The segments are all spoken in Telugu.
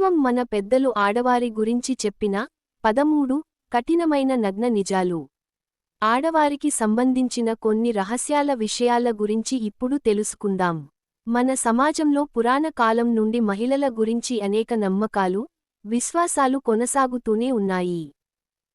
పూర్వం మన పెద్దలు ఆడవారి గురించి చెప్పిన 13 కఠినమైన నగ్న నిజాలు. ఆడవారికి సంబంధించిన కొన్ని రహస్యాల విషయాల గురించి ఇప్పుడు తెలుసుకుందాం. మన సమాజంలో పురాణ కాలం నుండి మహిళల గురించి అనేక నమ్మకాలు, విశ్వాసాలు కొనసాగుతూనే ఉన్నాయి.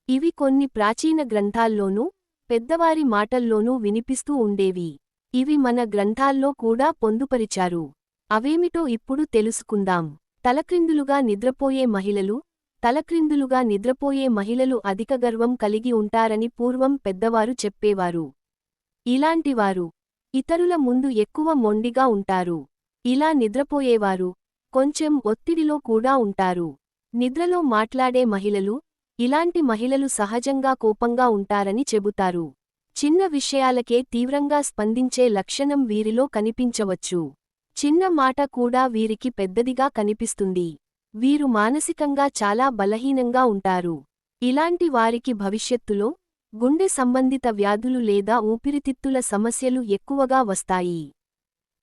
ఇవి కొన్ని ప్రాచీన గ్రంథాల్లోనూ, పెద్దవారి మాటల్లోనూ వినిపిస్తూ ఉండేవి. ఇవి మన గ్రంథాల్లో కూడా పొందుపరిచారు. అవేమిటో ఇప్పుడు తెలుసుకుందాం. తలక్రిందులుగా నిద్రపోయే మహిళలు. తలక్రిందులుగా నిద్రపోయే మహిళలు అధిక గర్వం కలిగి ఉంటారని పూర్వం పెద్దవారు చెప్పేవారు. ఇలాంటివారు ఇతరుల ముందు ఎక్కువ మొండిగా ఉంటారు. ఇలా నిద్రపోయేవారు కొంచెం ఒత్తిడిలో కూడా ఉంటారు. నిద్రలో మాట్లాడే మహిళలు. ఇలాంటి మహిళలు సహజంగా కోపంగా ఉంటారని చెబుతారు. చిన్న విషయాలకే తీవ్రంగా స్పందించే లక్షణం వీరిలో కనిపించవచ్చు. చిన్న మాట కూడా వీరికి పెద్దదిగా కనిపిస్తుంది. వీరు మానసికంగా చాలా బలహీనంగా ఉంటారు. ఇలాంటి వారికి భవిష్యత్తులో గుండె సంబంధిత వ్యాధులు లేదా ఊపిరితిత్తుల సమస్యలు ఎక్కువగా వస్తాయి.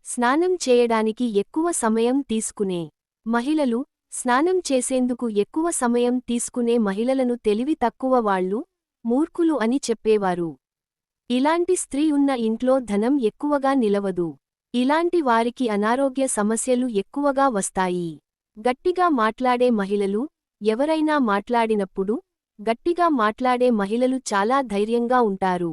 స్నానం చేయడానికి ఎక్కువ సమయం తీసుకునే మహిళలు. స్నానం చేసేందుకు ఎక్కువ సమయం తీసుకునే మహిళలను తెలివి తక్కువ వాళ్ళు, మూర్ఖులు అని చెప్పేవారు. ఇలాంటి స్త్రీ ఉన్న ఇంట్లో ధనం ఎక్కువగా నిలవదు. ఇలాంటి వారికి అనారోగ్య సమస్యలు ఎక్కువగా వస్తాయి. గట్టిగా మాట్లాడే మహిళలు. ఎవరైనా మాట్లాడినప్పుడు గట్టిగా మాట్లాడే మహిళలు చాలా ధైర్యంగా ఉంటారు.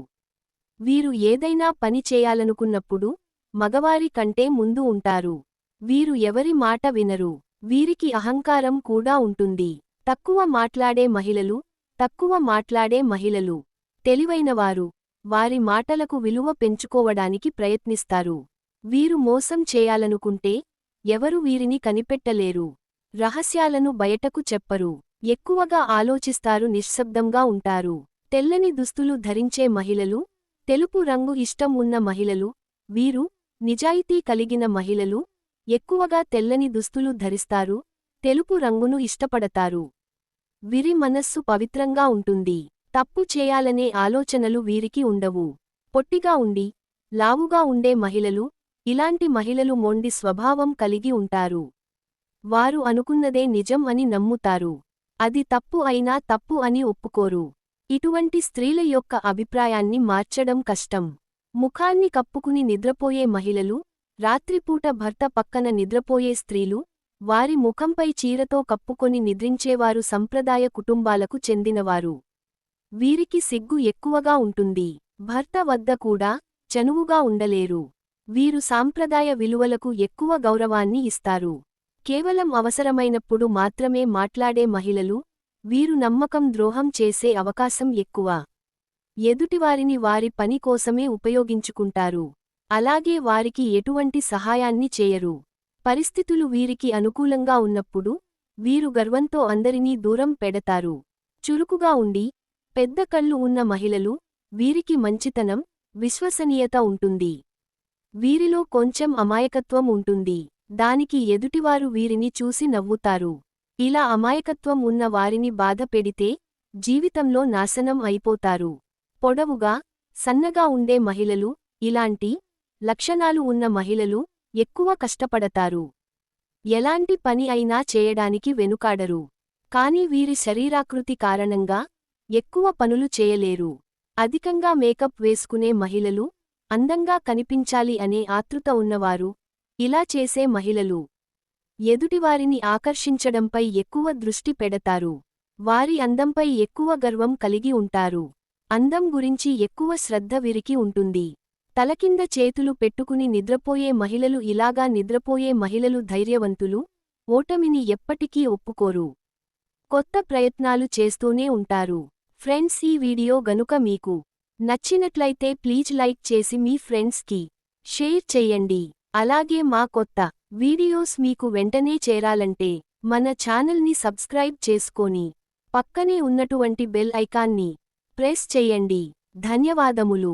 వీరు ఏదైనా పని చేయాలనుకున్నప్పుడు మగవారి కంటే ముందు ఉంటారు. వీరు ఎవరి మాట వినరు. వీరికి అహంకారం కూడా ఉంటుంది. తక్కువ మాట్లాడే మహిళలు. తక్కువ మాట్లాడే మహిళలు తెలివైనవారు. వారి మాటలకు విలువ పెంచుకోవడానికి ప్రయత్నిస్తారు. వీరు మోసం చేయాలనుకుంటే ఎవరు వీరిని కనిపెట్టలేరు. రహస్యాలను బయటకు చెప్పరు. ఎక్కువగా ఆలోచిస్తారు. నిశ్శబ్దంగా ఉంటారు. తెల్లని దుస్తులు ధరించే మహిళలు. తెలుపు రంగు ఇష్టం ఉన్న మహిళలు. వీరు నిజాయితీ కలిగిన మహిళలు. ఎక్కువగా తెల్లని దుస్తులు ధరిస్తారు. తెలుపు రంగును ఇష్టపడతారు. వీరి మనస్సు పవిత్రంగా ఉంటుంది. తప్పు చేయాలనే ఆలోచనలు వీరికి ఉండవు. పొట్టిగా ఉండి లావుగా ఉండే మహిళలు. ఇలాంటి మహిళలు మొండి స్వభావం కలిగి ఉంటారు. వారు అనుకున్నదే నిజం అని నమ్ముతారు. అది తప్పు అయినా తప్పు అని ఒప్పుకోరు. ఇటువంటి స్త్రీల యొక్క అభిప్రాయాన్ని మార్చడం కష్టం. ముఖాన్ని కప్పుకుని నిద్రపోయే మహిళలు. రాత్రిపూట భర్త పక్కన నిద్రపోయే స్త్రీలు. వారి ముఖంపై చీరతో కప్పుకొని నిద్రించేవారు సంప్రదాయ కుటుంబాలకు చెందినవారు. వీరికి సిగ్గు ఎక్కువగా ఉంటుంది. భర్త వద్ద కూడా చనువుగా ఉండలేరు. వీరు సాంప్రదాయ విలువలకు ఎక్కువ గౌరవాన్ని ఇస్తారు. కేవలం అవసరమైనప్పుడు మాత్రమే మాట్లాడే మహిళలు. వీరు నమ్మకం ద్రోహం చేసే అవకాశం ఎక్కువ. ఎదుటివారిని వారి పని కోసమే ఉపయోగించుకుంటారు. అలాగే వారికి ఎటువంటి సహాయాన్ని చేయరు. పరిస్థితులు వీరికి అనుకూలంగా ఉన్నప్పుడు వీరు గర్వంతో అందరినీ దూరం పెడతారు. చురుకుగా ఉండి పెద్ద కళ్ళు ఉన్న మహిళలు. వీరికి మంచితనం, విశ్వసనీయత ఉంటుంది. వీరిలో కొంచెం అమాయకత్వం ఉంటుంది. దానికి ఎదుటివారు వీరిని చూసి నవ్వుతారు. ఇలా అమాయకత్వం ఉన్న వారిని బాధ పెడితే జీవితంలో నాశనం అయిపోతారు. పొడవుగా, సన్నగా ఉండే మహిళలు. ఇలాంటి లక్షణాలు ఉన్న మహిళలు ఎక్కువ కష్టపడతారు. ఎలాంటి పని అయినా చేయడానికి వెనుకాడరు. కానీ వీరి శరీరాకృతి కారణంగా ఎక్కువ పనులు చేయలేరు. అధికంగా మేకప్ వేసుకునే మహిళలు. అందంగా కనిపించాలి అనే ఆతృత ఉన్నవారు. ఇలా చేసే మహిళలు ఎదుటివారిని ఆకర్షించడంపై ఎక్కువ దృష్టి పెడతారు. వారి అందంపై ఎక్కువ గర్వం కలిగి ఉంటారు. అందం గురించి ఎక్కువ శ్రద్ధ వీరికి ఉంటుంది. తలకింద చేతులు పెట్టుకుని నిద్రపోయే మహిళలు. ఇలాగా నిద్రపోయే మహిళలు ధైర్యవంతులు. ఓటమిని ఎప్పటికీ ఒప్పుకోరు. కొత్త ప్రయత్నాలు చేస్తూనే ఉంటారు. ఫ్రెండ్స్, ఈ వీడియో గనుక మీకు నచ్చినట్లయితే ప్లీజ్ లైక్ చేసి మీ ఫ్రెండ్స్కి షేర్ చెయ్యండి. అలాగే మా కొత్త వీడియోస్ మీకు వెంటనే చేరాలంటే మన ఛానల్ని సబ్స్క్రైబ్ చేసుకొని పక్కనే ఉన్నటువంటి బెల్ ఐకాన్ని ప్రెస్ చెయ్యండి. ధన్యవాదములు.